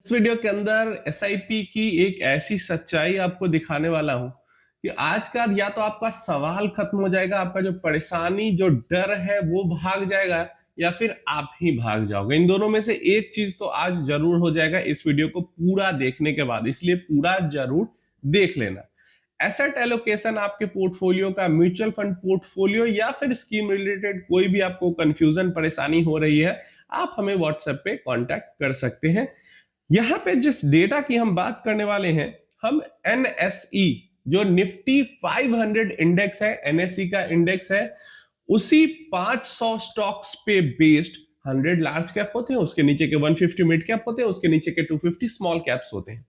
इस वीडियो के अंदर एसआईपी की एक ऐसी सच्चाई आपको दिखाने वाला हूं कि आज का या तो आपका सवाल खत्म हो जाएगा, आपका जो परेशानी जो डर है वो भाग जाएगा, या फिर आप ही भाग जाओगे। इन दोनों में से एक चीज तो आज जरूर हो जाएगा इस वीडियो को पूरा देखने के बाद, इसलिए पूरा जरूर देख लेना। एसेट एलोकेशन आपके पोर्टफोलियो का, म्यूचुअल फंड पोर्टफोलियो या फिर स्कीम रिलेटेड कोई भी आपको कंफ्यूजन परेशानी हो रही है, आप हमें व्हाट्सएप पे कांटेक्ट कर सकते हैं। यहां पे जिस डेटा की हम बात करने वाले हैं, हम एनएसई जो निफ्टी 500 इंडेक्स है, एनएसई का इंडेक्स है, उसी 500 स्टॉक्स पे बेस्ड 100 लार्ज कैप होते हैं, उसके नीचे के 150 मिड कैप होते हैं, उसके नीचे के 250 स्मॉल कैप्स होते हैं।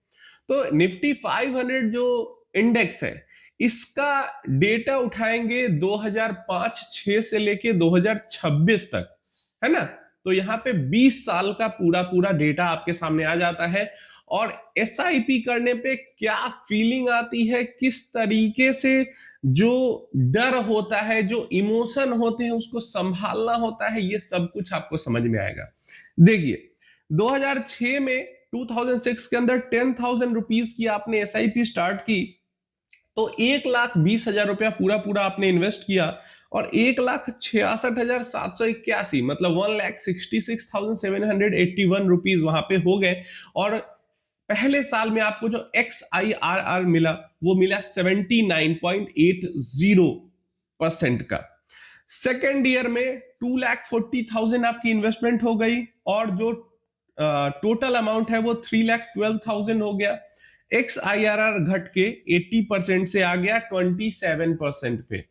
तो निफ्टी 500 जो इंडेक्स है, इसका डेटा उठाएंगे 2005-6 से लेके 2026 तक, है ना। तो यहाँ पे 20 साल का पूरा पूरा डेटा आपके सामने आ जाता है। और एसआईपी करने पे क्या फीलिंग आती है, किस तरीके से जो डर होता है, जो इमोशन होते हैं, उसको संभालना होता है, ये सब कुछ आपको समझ में आएगा। देखिए 2006 में 2006 के अंदर 10,000 रुपीज की आपने एसआईपी स्टार्ट की, तो 1,20,000 रुपया पूरा पूरा आपने इन्वेस्ट किया, और 1,66,781 मतलब 1,66,781 रुपीज वहां पे हो गए। और पहले साल में आपको जो XIRR मिला वो मिला 79.80% का। सेकेंड ईयर में 2,40,000 आपकी इन्वेस्टमेंट हो गई, और जो टोटल अमाउंट है वो 3,12,000 हो गया। XIRR घट के 80% से आ गया 27% पे।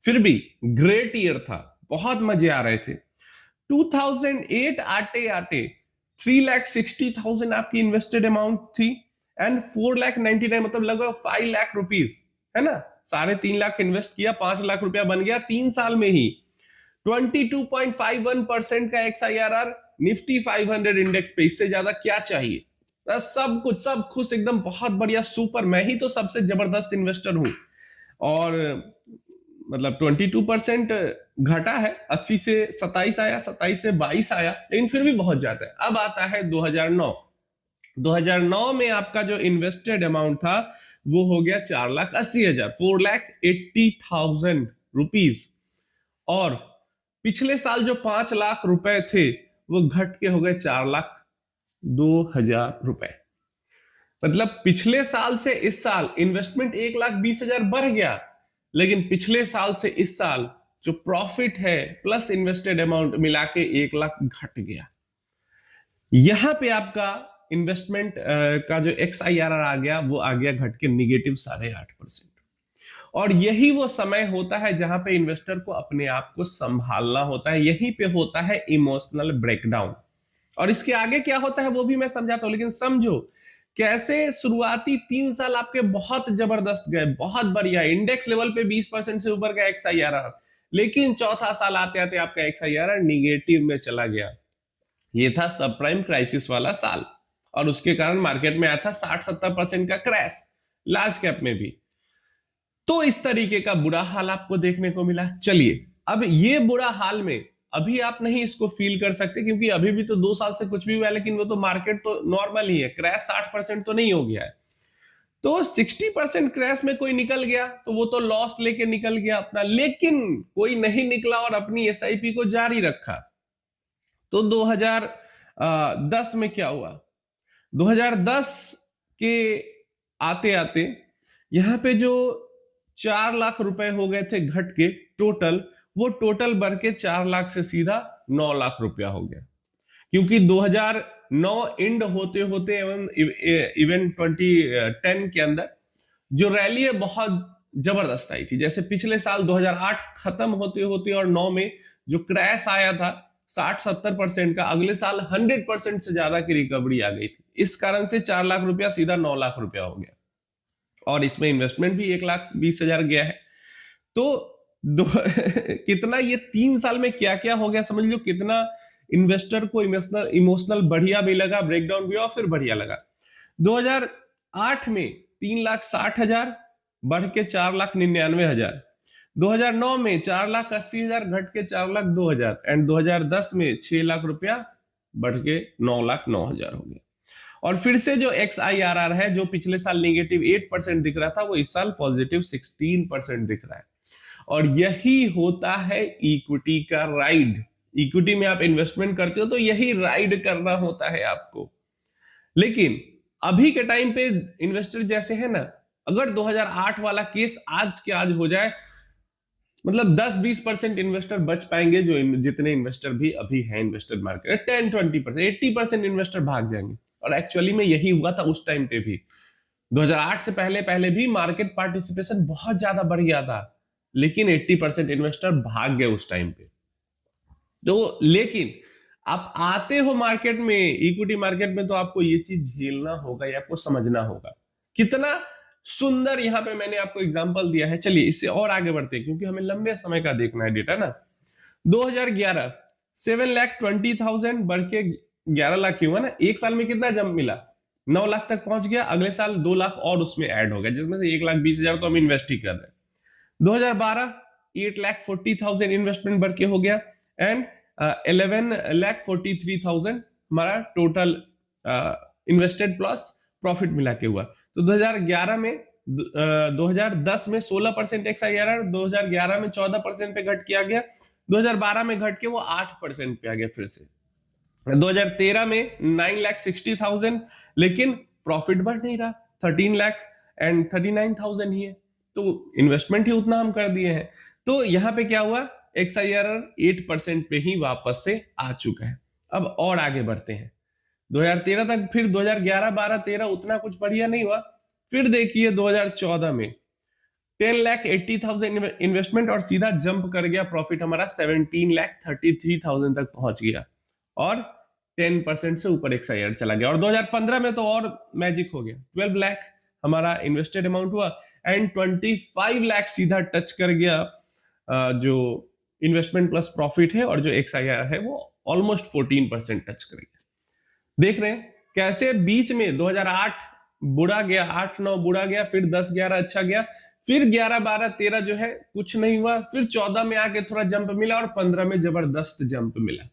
फिर भी ग्रेट ईयर था, बहुत मजे आ रहे थे। 2008 आते आते 3,60,000 आपकी इन्वेस्टेड अमाउंट थी, एंड 4,99,000 मतलब लगभग 5 लाख रुपीज, है ना। 3.5 लाख इन्वेस्ट किया, 5 लाख रुपया बन गया 3 साल में ही। 22.51% का XIRR निफ्टी 500 इंडेक्स पे, इससे ज्यादा क्या चाहिए। सब कुछ, सब खुश, एकदम बहुत बढ़िया, सुपर। मैं ही तो सबसे जबरदस्त इन्वेस्टर हूं। और मतलब 22% घटा है, 80 से 27 आया, 27 से 22 आया, लेकिन फिर भी बहुत ज्यादा है। अब आता है 2009 में आपका जो इन्वेस्टेड अमाउंट था वो हो गया 4,80,000, 4,80,000 रुपीज। और पिछले साल जो 5 लाख रुपए थे वो घट के हो गए 4,02,000 रुपए। मतलब पिछले साल से इस साल इन्वेस्टमेंट 1,20,000 बढ़ गया, लेकिन पिछले साल से इस साल जो प्रॉफिट है प्लस इन्वेस्टेड अमाउंट मिला के 1 लाख घट गया। यहां पे आपका इन्वेस्टमेंट का जो XIRR आ गया वो आ गया घट के निगेटिव 8.5%। और यही वो समय होता है जहां पे इन्वेस्टर को अपने आप को संभालना होता है, यहीं पे होता है इमोशनल ब्रेकडाउन। और इसके आगे क्या होता है वो भी मैं समझाता हूं, लेकिन समझो कैसे शुरुआती 3 साल आपके बहुत जबरदस्त गए, बहुत बढ़िया, इंडेक्स लेवल पे 20% से ऊपर का XIRR, लेकिन चौथा साल आते आते आपका XIRR निगेटिव में चला गया। ये था सब प्राइम क्राइसिस वाला साल, और उसके कारण मार्केट में आया था 60-70% का क्रैश, लार्ज कैप में भी। तो इस तरीके का बुरा हाल आपको देखने को मिला। चलिए, अब ये बुरा हाल में अभी आप नहीं इसको फील कर सकते, क्योंकि अभी भी तो 2 साल से कुछ भी हुआ है, लेकिन वो तो मार्केट तो नॉर्मल ही है, क्रैश 60% तो नहीं हो गया है। तो 60% क्रैश में कोई निकल गया तो वो तो लॉस लेके निकल गया अपना, लेकिन कोई नहीं निकला और अपनी एसआईपी को जारी रखा। तो 2010 में क्या हुआ, 2010 के आते आते यहां पे जो 4 लाख रुपए हो गए थे घट के टोटल, वो टोटल बढ़ के 4 लाख से सीधा 9 लाख रुपया हो गया। क्योंकि 2009 एंड होते होते इवन 2010 के अंदर जो रैली है बहुत जबरदस्त आई थी। जैसे पिछले साल 2008 खत्म होते होते और 9 में जो क्रैश आया था 60-70% का, अगले साल 100% से ज्यादा की रिकवरी आ गई थी। इस कारण से 4 लाख रुपया सीधा 9 लाख रुपया हो गया, और इसमें इन्वेस्टमेंट भी 1,20,000 गया है। तो कितना ये 3 साल में क्या क्या हो गया समझ लो, कितना इन्वेस्टर को इमोशनल बढ़िया भी लगा, ब्रेकडाउन भी और फिर बढ़िया लगा। 2008 में 3,60,000 बढ़ के 4,99,000, 2009 में 4,80,000 घट के 4,02,000, एंड 2010 में 6 लाख रुपया बढ़ के 9,09,000 हो गया। और फिर से जो XIRR है, जो पिछले साल नेगेटिव 8% दिख रहा था, वो इस साल पॉजिटिव 16% दिख रहा है। और यही होता है इक्विटी का राइड। इक्विटी में आप इन्वेस्टमेंट करते हो तो यही राइड करना होता है आपको। लेकिन अभी के टाइम पे इन्वेस्टर जैसे है ना, अगर 2008 वाला केस आज के आज हो जाए, मतलब 10-20% इन्वेस्टर बच पाएंगे, जो जितने इन्वेस्टर भी अभी हैं इन्वेस्टर मार्केट, 10-20%, 80% इन्वेस्टर भाग जाएंगे। और एक्चुअली में यही हुआ था उस टाइम पे भी। 2008 से पहले भी मार्केट पार्टिसिपेशन बहुत ज्यादा बढ़ गया था, लेकिन 80% इन्वेस्टर भाग गए उस टाइम पे। तो लेकिन आप आते हो मार्केट में, इक्विटी मार्केट में, तो आपको ये चीज झेलना होगा, या आपको समझना होगा। कितना सुंदर यहां पे मैंने आपको एग्जांपल दिया है। चलिए इससे और आगे बढ़ते हैं, क्योंकि हमें लंबे समय का देखना है डेटा ना। 2011 7,20,000 बढ़ के 11 लाख ही हुआ ना। एक साल में कितना जंप मिला? 9 लाख तक पहुंच गया। अगले साल 2 लाख और उसमें ऐड हो गया, जिसमें से 1,20,000 तो हम इन्वेस्ट ही कर रहे हैं। 2012 8,40,000 इन्वेस्टमेंट बढ़ के हो गया, एंड 11,43,000 हमारा टोटल इन्वेस्टेड प्लस प्रॉफिट मिला के हुआ। तो 2011 में 2010 में 16% XIRR, 2011 में 14% पे घट किया गया, 2012 में घट के वो 8% पे आ गया फिर से। 2013 में 9,60,000, लेकिन प्रॉफिट बढ़ नहीं रहा, 13,39,000 ही है। तो इन्वेस्टमेंट ही उतना हम कर दिए हैं। तो यहां पे क्या हुआ, XIRR 8% पे ही वापस से आ चुका है। अब और आगे बढ़ते हैं 2013 तक, फिर 2011, 12, 13 उतना कुछ बढ़िया नहीं हुआ। फिर देखिए 2014 में 10,80,000 इन्वेस्टमेंट और सीधा जंप कर गया, प्रॉफिट हमारा 17,33,000 तक पहुंच गया, और 10% से ऊपर XIRR चला गया। और 2015 में तो और मैजिक हो गया, 12 लाख हमारा इन्वेस्टेड अमाउंट हुआ, एंड 25 लाख सीधा टच कर गया जो इन्वेस्टमेंट प्लस प्रॉफिट है, और जो XIRR है वो ऑलमोस्ट 14% टच कर गया। देख रहे हैं कैसे बीच में 2008 बुरा गया, 8-9 बुरा गया, फिर 10-11 अच्छा गया, फिर 11-12-13 जो है कुछ नहीं हुआ, फिर 14 में आके थोड़ा जंप मिला, और 15 में जबरदस्त जंप मिला।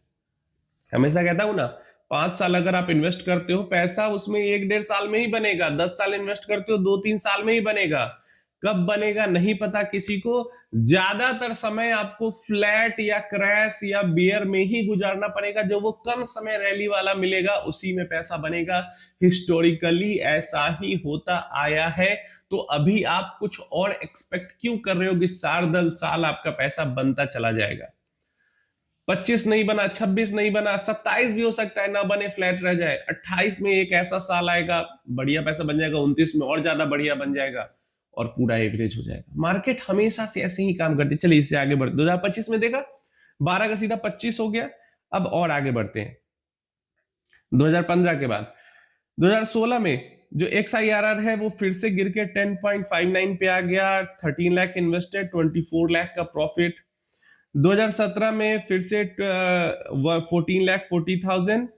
हमेशा कहता हूं ना, 5 साल अगर आप इन्वेस्ट करते हो, पैसा उसमें 1-1.5 साल में ही बनेगा। 10 साल इन्वेस्ट करते हो, 2-3 साल में ही बनेगा। कब बनेगा नहीं पता किसी को। ज्यादातर समय आपको फ्लैट या क्रैश या बियर में ही गुजारना पड़ेगा। जो वो कम समय रैली वाला मिलेगा, उसी में पैसा बनेगा। हिस्टोरिकली ऐसा ही होता आया है। तो अभी आप कुछ और एक्सपेक्ट क्यों कर रहे हो कि 4-10 साल आपका पैसा बनता चला जाएगा? 25 नहीं बना, 26 नहीं बना, 27 भी हो सकता है ना बने, फ्लैट रह जाए। 28 में एक ऐसा साल आएगा, बढ़िया पैसा बन जाएगा, 29 में और ज्यादा बढ़िया बन जाएगा, और पूरा एवरेज हो जाएगा। मार्केट हमेशा से ऐसे ही काम करती है। चलिए इससे आगे बढ़ते, 2025 में देखा 12 का सीधा 25 हो गया। अब और आगे बढ़ते हैं 2015 के बाद 2016 में जो XIRR है वो फिर से गिर के 10.59 पे आ गया, 13 लाख इन्वेस्टेड, 24 लाख का प्रॉफिट। 2017 में फिर से 14,40,000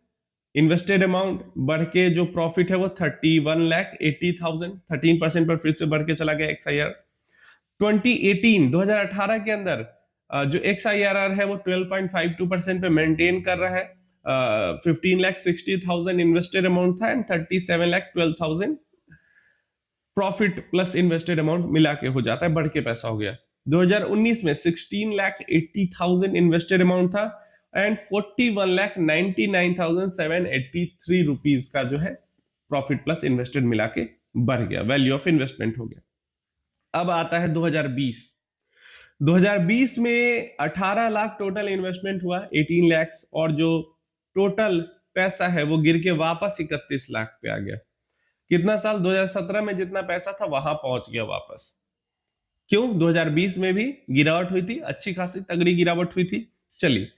इन्वेस्टेड अमाउंट बढ़ के जो प्रॉफिट है वो 31,80,000, 13% पर फिर से बढ़ के चला गया XIRR। 2018 के अंदर जो XIRR है वो 12.52% पे मेंटेन कर रहा है। 15,60,000 इन्वेस्टेड अमाउंट था, and 37,12,000 profit plus invested amount मिला के हो जाता है, बढ़ के पैसा हो गया। 2019 में 16,80,000 इन्वेस्टेड अमाउंट था, एंड 41,99,783 रुपीज का जो है प्रॉफिट प्लस इन्वेस्टेड मिला के बढ़ गया, वैल्यू ऑफ इन्वेस्टमेंट हो गया। अब आता है 2020 में 18 लाख टोटल इन्वेस्टमेंट हुआ, 18 लाख, और जो टोटल पैसा है वो गिर के वापस 31 लाख पे आ गया। कितना साल? 2017 में जितना पैसा था वहां पहुंच गया वापस। क्यों? 2020 में भी गिरावट हुई थी, अच्छी खासी तगड़ी गिरावट हुई थी। चलिए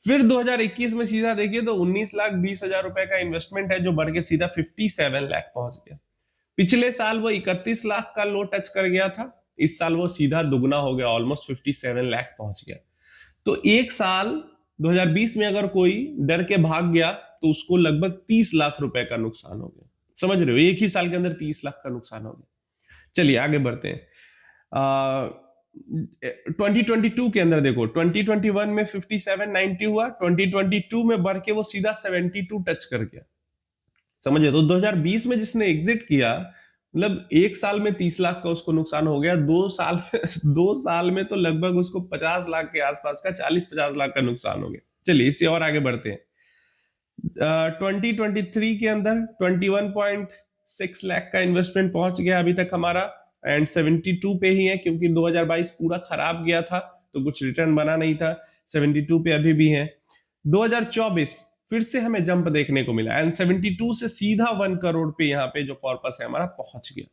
फिर 2021 में सीधा देखिए तो 19,20,000 रुपए का इन्वेस्टमेंट है, जो बढ़ के सीधा 57 लाख पहुंच गया। पिछले साल वो 31 लाख का लो टच कर गया था, इस साल वो सीधा दुगना हो गया, ऑलमोस्ट 57 लाख पहुंच गया। तो एक साल 2020 में अगर कोई डर के भाग गया तो उसको लगभग 30 लाख रुपए का नुकसान हो गया। समझ रहे हो? एक ही साल के अंदर 30 लाख का नुकसान हो गया। चलिए आगे बढ़ते हैं। 2022 के अंदर देखो, 2021 में 5790 हुआ, 2022 में बढ़ के वो सीधा 72 टच कर गया। समझे? तो 2020 में जिसने एग्जिट किया, मतलब 1 साल में 30 लाख का उसको नुकसान हो गया, 2 साल 2 साल में तो लगभग उसको 50 लाख के आसपास का 40-50 लाख का नुकसान हो गया। चलिए इससे और आगे बढ़ते हैं। 2023 के अंदर 21.6 लाख का इन्वेस्टमेंट पहुंच गया अभी तक हमारा, एंड 72 पे ही है क्योंकि 2022 पूरा खराब गया था तो कुछ रिटर्न बना नहीं था। 72 पे अभी भी है। 2024 फिर से हमें जंप देखने को मिला एंड 72 से सीधा 1 करोड़ पे यहाँ पे जो कॉर्पस है हमारा पहुंच गया।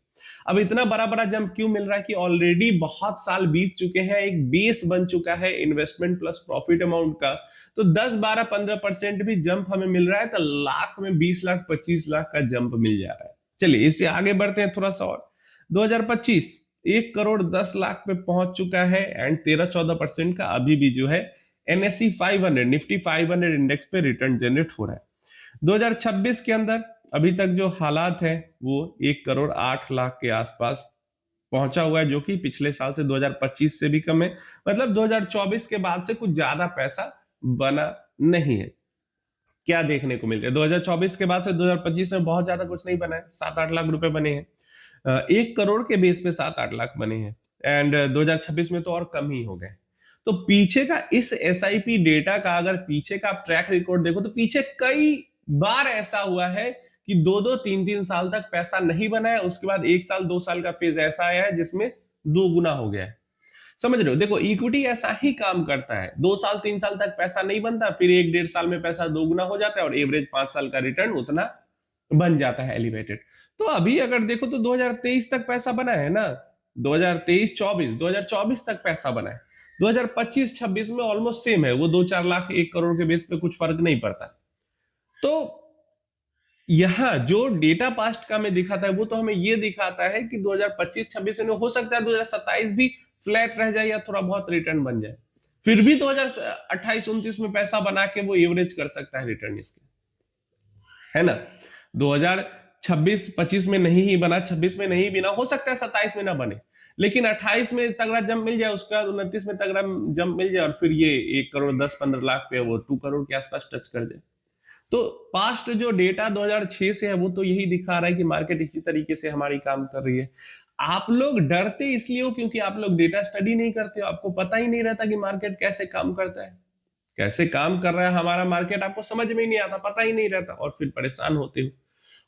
अब इतना बड़ा बड़ा जंप क्यों मिल रहा है कि ऑलरेडी बहुत साल बीत चुके हैं, एक बेस बन चुका है इन्वेस्टमेंट प्लस प्रॉफिट अमाउंट का। तो 10, 12, 15% भी जंप हमें मिल रहा है तो लाख में 20 लाख 25 लाख का जंप मिल जा रहा है। चलिए इससे आगे बढ़ते हैं थोड़ा सा और। 2025 1 करोड़ 10 लाख पे पहुंच चुका है एंड 13-14% का अभी भी जो है NSE 500 निफ्टी 500 इंडेक्स पे रिटर्न जनरेट हो रहा है। 2026 के अंदर अभी तक जो हालात है वो 1 करोड़ 8 लाख के आसपास पहुंचा हुआ है, जो कि पिछले साल से 2025 से भी कम है। मतलब 2024 के बाद से कुछ ज्यादा पैसा बना नहीं है। क्या देखने को मिलता है 2024 के बाद से 2025 में बहुत ज्यादा कुछ नहीं बना है, 7-8 लाख रुपए बने हैं। 1 करोड़ के बेस पे 7-8 लाख बने हैं एंड 2026 में तो और कम ही हो गए। तो पीछे का इस SIP डेटा का अगर पीछे का आप ट्रैक रिकॉर्ड देखो तो पीछे कई बार ऐसा हुआ है कि 2-2, 3-3 साल तक पैसा नहीं बना है, उसके बाद 1 साल 2 साल का फेज ऐसा आया है जिसमें 2 गुना हो गया है। समझ रहे हो? देखो इक्विटी ऐसा ही काम करता है, 2 साल 3 साल तक पैसा नहीं बनता, फिर 1-1.5 साल में पैसा 2 गुना हो जाता है और एवरेज 5 साल का रिटर्न उतना बन जाता है एलिवेटेड। तो अभी अगर देखो तो 2023 तक पैसा बना है ना, 2023-24 तक पैसा बना है। 2025-26 में ऑलमोस्ट सेम है, वो 2-4 लाख 1 करोड़ के बेस पे कुछ फर्क नहीं पड़ता। तो यहां जो डेटा पास्ट का हमें दिखाता है वो तो हमें ये दिखाता है कि 2025-26 में हो सकता है 2027 भी फ्लैट रह जाए या थोड़ा बहुत रिटर्न बन जाए, फिर भी 2028-29 में पैसा बना के वो एवरेज कर सकता है रिटर्न इसके, है ना। 2026-25 में नहीं ही बना, 26 में नहीं बना, हो सकता है 27 में ना बने, लेकिन 28 में तगड़ा जंप मिल जाए, उसका 29 में तगड़ा जंप मिल जाए और फिर ये 1 करोड़ 10-15 लाख पे वो 2 करोड़ के आसपास टच कर जाए। तो पास्ट जो डेटा 2006 से है वो तो यही दिखा रहा है कि मार्केट इसी तरीके से हमारी काम कर रही है। आप लोग डरते इसलिए हो क्योंकि आप लोग डेटा स्टडी नहीं करते हो, आपको पता ही नहीं रहता कि मार्केट कैसे काम करता है, कैसे काम कर रहा है हमारा मार्केट, आपको समझ में ही नहीं आता, पता ही नहीं रहता और फिर परेशान होते हो।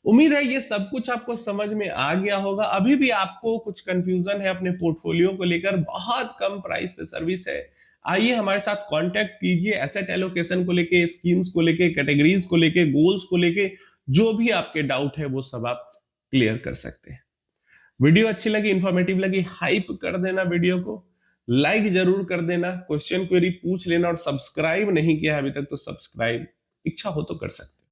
उम्मीद है ये सब कुछ आपको समझ में आ गया होगा। अभी भी आपको कुछ कंफ्यूजन है अपने पोर्टफोलियो को लेकर, बहुत कम प्राइस पे सर्विस है, आइए हमारे साथ कांटेक्ट कीजिए। एसेट एलोकेशन को लेके, स्कीम्स को लेके, कैटेगरीज को लेके, गोल्स को लेके, जो भी आपके डाउट है वो सब आप क्लियर कर सकते हैं। वीडियो अच्छी लगी, इंफॉर्मेटिव लगी, हाइप कर देना, वीडियो को लाइक जरूर कर देना, क्वेश्चन क्वेरी पूछ लेना और सब्सक्राइब नहीं किया अभी तक तो सब्सक्राइब इच्छा हो तो कर सकते हैं।